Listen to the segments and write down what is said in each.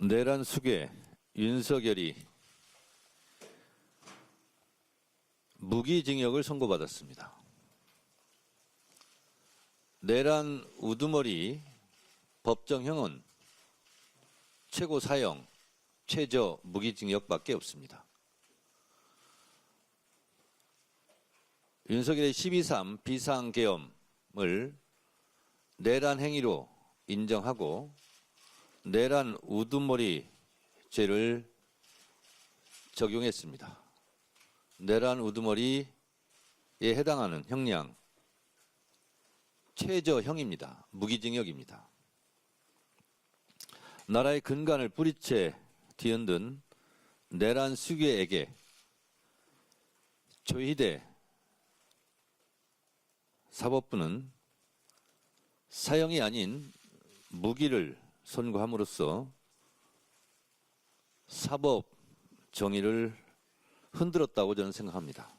내란 수괴 윤석열이 무기징역을 선고받았습니다. 내란 우두머리 법정형은 최고 사형, 최저 무기징역밖에 없습니다. 윤석열의 12.3 비상계엄을 내란 행위로 인정하고 내란 우두머리 죄를 적용했습니다. 내란 우두머리에 해당하는 형량 최저형입니다. 무기징역입니다. 나라의 근간을 뿌리채 뒤흔든 내란 수괴에게 조희대 사법부는 사형이 아닌 무기를 선고함으로써 사법 정의를 흔들었다고 저는 생각합니다.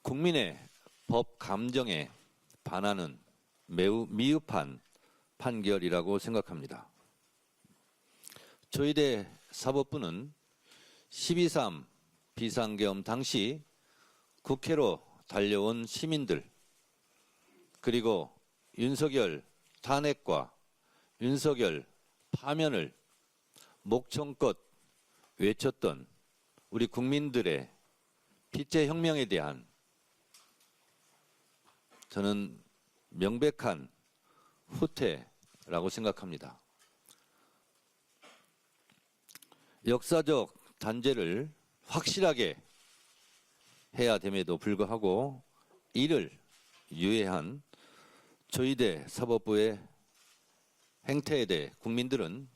국민의 법 감정에 반하는 매우 미흡한 판결이라고 생각합니다. 조희대 사법부는 12.3 비상계엄 당시 국회로 달려온 시민들 그리고 윤석열 탄핵과 윤석열 파면을 목청껏 외쳤던 우리 국민들의 피체혁명에 대한 저는 명백한 후퇴라고 생각합니다. 역사적 단죄를 확실하게 해야 됨에도 불구하고 이를 유예한 조희대 사법부의 행태에 대해 국민들은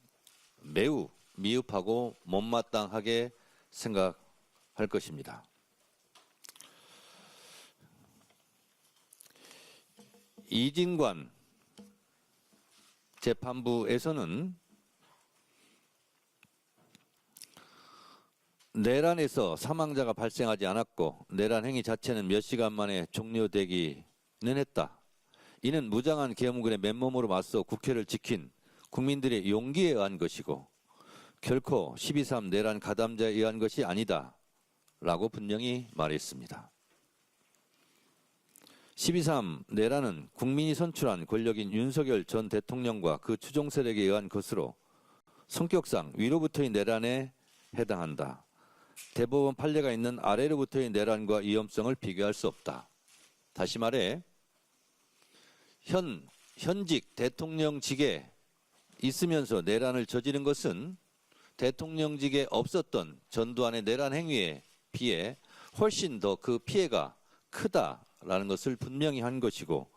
매우 미흡하고 못마땅하게 생각할 것입니다. 이진관 재판부에서는 내란에서 사망자가 발생하지 않았고 내란 행위 자체는 몇 시간 만에 종료되기는 했다. 이는 무장한 계엄군의 맨몸으로 맞서 국회를 지킨 국민들의 용기에 의한 것이고 결코 12.3 내란 가담자에 의한 것이 아니다 라고 분명히 말했습니다. 12.3 내란은 국민이 선출한 권력인 윤석열 전 대통령과 그 추종 세력에 의한 것으로 성격상 위로부터의 내란에 해당한다. 대법원 판례가 있는 아래로부터의 내란과 위험성을 비교할 수 없다. 다시 말해 현직 대통령직에 있으면서 내란을 저지른 것은 대통령직에 없었던 전두환의 내란 행위에 비해 훨씬 더 그 피해가 크다라는 것을 분명히 한 것이고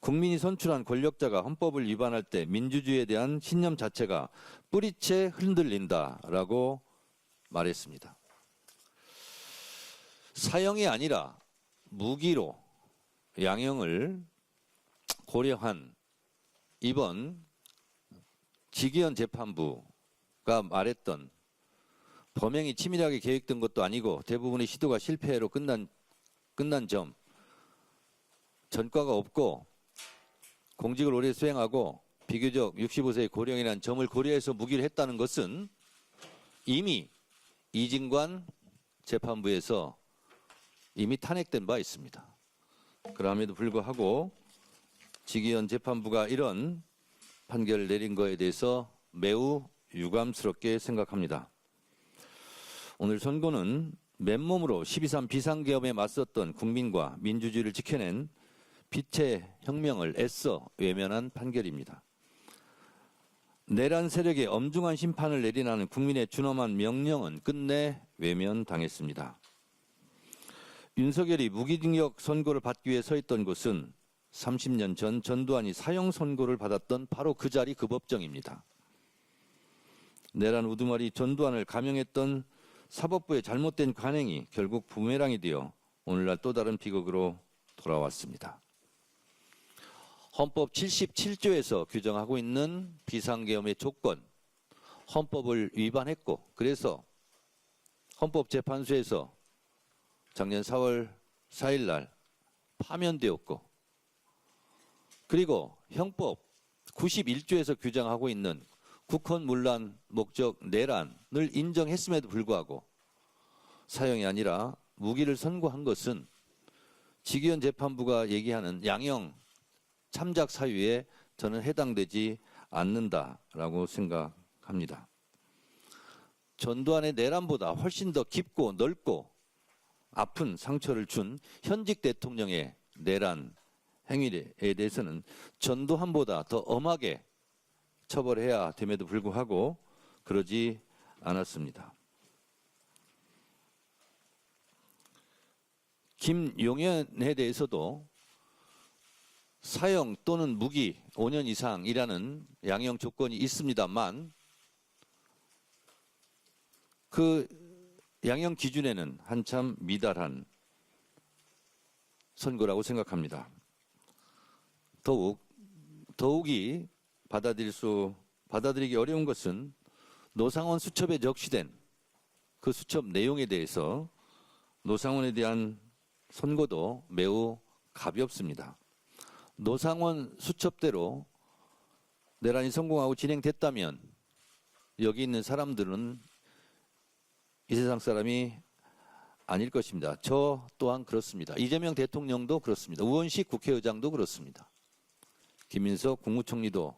국민이 선출한 권력자가 헌법을 위반할 때 민주주의에 대한 신념 자체가 뿌리채 흔들린다라고 말했습니다. 사형이 아니라 무기로 양형을 고려한 이번 지기현 재판부가 말했던 범행이 치밀하게 계획된 것도 아니고 대부분의 시도가 실패로 끝난 점, 전과가 없고 공직을 오래 수행하고 비교적 65세의 고령이라는 점을 고려해서 무기를 했다는 것은 이미 이진관 재판부에서 이미 탄핵된 바 있습니다. 그럼에도 불구하고 지기현 재판부가 이런 판결을 내린 것에 대해서 매우 유감스럽게 생각합니다. 오늘 선고는 맨몸으로 12.3 비상계엄에 맞섰던 국민과 민주주의를 지켜낸 빛의 혁명을 애써 외면한 판결입니다. 내란 세력의 엄중한 심판을 내리라는 국민의 준엄한 명령은 끝내 외면당했습니다. 윤석열이 무기징역 선고를 받기 위해 서 있던 곳은 30년 전 전두환이 사형 선고를 받았던 바로 그 자리 그 법정입니다. 내란 우두머리 전두환을 감형했던 사법부의 잘못된 관행이 결국 부메랑이 되어 오늘날 또 다른 비극으로 돌아왔습니다. 헌법 77조에서 규정하고 있는 비상계엄의 조건, 헌법을 위반했고 그래서 헌법재판소에서 작년 4월 4일 날 파면되었고 그리고 형법 91조에서 규정하고 있는 국헌문란 목적 내란을 인정했음에도 불구하고 사형이 아니라 무기를 선고한 것은 지기현 재판부가 얘기하는 양형 참작 사유에 저는 해당되지 않는다라고 생각합니다. 전두환의 내란보다 훨씬 더 깊고 넓고 아픈 상처를 준 현직 대통령의 내란 행위에 대해서는 전두환보다 더 엄하게 처벌해야 됨에도 불구하고 그러지 않았습니다. 김용현에 대해서도 사형 또는 무기 5년 이상이라는 양형 조건이 있습니다만 그 양형 기준에는 한참 미달한 선고라고 생각합니다. 더욱이 받아들이기 어려운 것은 노상원 수첩에 적시된 그 수첩 내용에 대해서 노상원에 대한 선고도 매우 가볍습니다. 노상원 수첩대로 내란이 성공하고 진행됐다면 여기 있는 사람들은 이 세상 사람이 아닐 것입니다. 저 또한 그렇습니다. 이재명 대통령도 그렇습니다. 우원식 국회의장도 그렇습니다. 김인석 국무총리도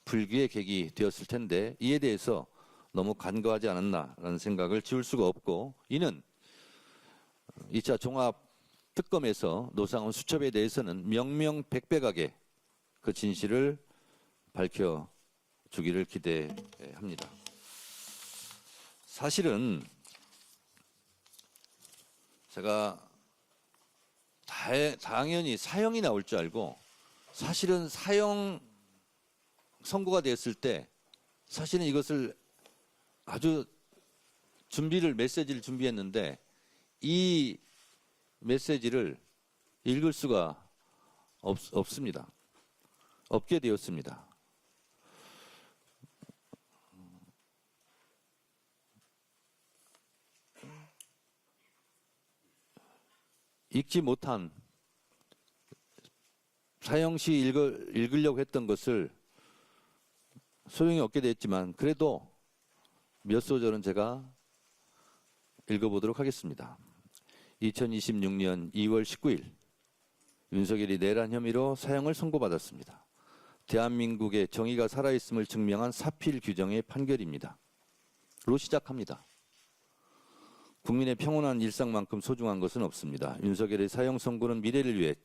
불귀의 객이 되었을 텐데 이에 대해서 너무 간과하지 않았나라는 생각을 지울 수가 없고, 이는 2차 종합특검에서 노상원 수첩에 대해서는 명명백백하게 그 진실을 밝혀주기를 기대합니다. 사실은 제가 당연히 사형이 나올 줄 알고, 사실은 사형 선고가 됐을 때 사실은 이것을 아주 메시지를 준비했는데 이 메시지를 읽을 수가 없습니다. 없게 되었습니다. 읽지 못한, 사형 시 읽으려고 했던 것을 소용이 없게 됐지만 그래도 몇 소절은 제가 읽어보도록 하겠습니다. 2026년 2월 19일 윤석열이 내란 혐의로 사형을 선고받았습니다. 대한민국의 정의가 살아있음을 증명한 사필 규정의 판결입니다. 로 시작합니다. 국민의 평온한 일상만큼 소중한 것은 없습니다. 윤석열의 사형 선고는 미래를 위해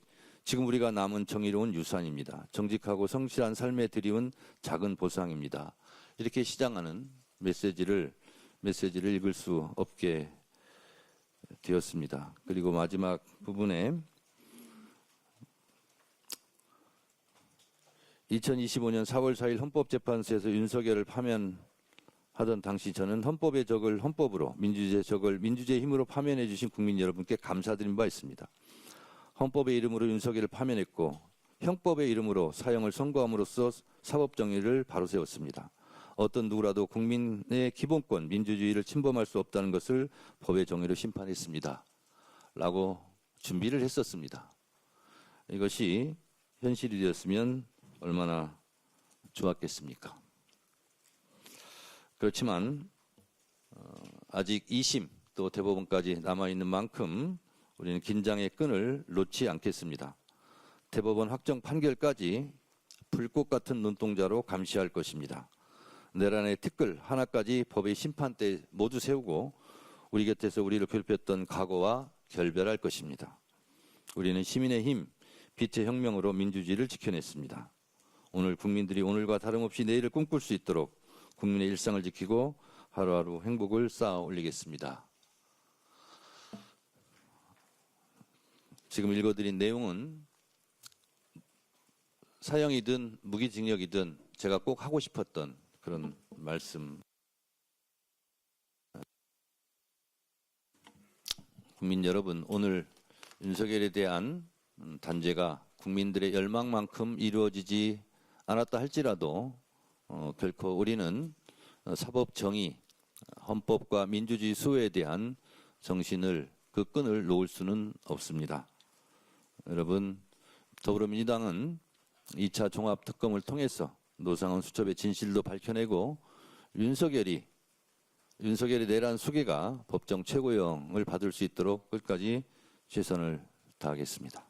지금 우리가 남은 정의로운 유산입니다. 정직하고 성실한 삶에 드리운 작은 보상입니다. 이렇게 시작하는 메시지를 읽을 수 없게 되었습니다. 그리고 마지막 부분에 2025년 4월 4일 헌법재판소에서 윤석열을 파면하던 당시 저는 헌법의 적을 헌법으로, 민주주의의 적을 민주주의의 힘으로 파면해 주신 국민 여러분께 감사드린 바 있습니다. 헌법의 이름으로 윤석열을 파면했고 형법의 이름으로 사형을 선고함으로써 사법정의를 바로 세웠습니다. 어떤 누구라도 국민의 기본권, 민주주의를 침범할 수 없다는 것을 법의 정의로 심판했습니다. 라고 준비를 했었습니다. 이것이 현실이 되었으면 얼마나 좋았겠습니까? 그렇지만 아직 2심 또 대법원까지 남아있는 만큼 우리는 긴장의 끈을 놓지 않겠습니다. 대법원 확정 판결까지 불꽃 같은 눈동자로 감시할 것입니다. 내란의 티끌 하나까지 법의 심판대 모두 세우고 우리 곁에서 우리를 괴롭혔던 과거와 결별할 것입니다. 우리는 시민의 힘, 빛의 혁명으로 민주주의를 지켜냈습니다. 오늘 국민들이 오늘과 다름없이 내일을 꿈꿀 수 있도록 국민의 일상을 지키고 하루하루 행복을 쌓아 올리겠습니다. 지금 읽어드린 내용은 사형이든 무기징역이든 제가 꼭 하고 싶었던 그런 말씀. 국민 여러분, 오늘 윤석열에 대한 단죄가 국민들의 열망만큼 이루어지지 않았다 할지라도 결코 우리는 사법 정의, 헌법과 민주주의 수호에 대한 정신을, 그 끈을 놓을 수는 없습니다. 여러분, 더불어민주당은 2차 종합특검을 통해서 노상훈 수첩의 진실도 밝혀내고 윤석열이 내란 수괴가 법정 최고형을 받을 수 있도록 끝까지 최선을 다하겠습니다.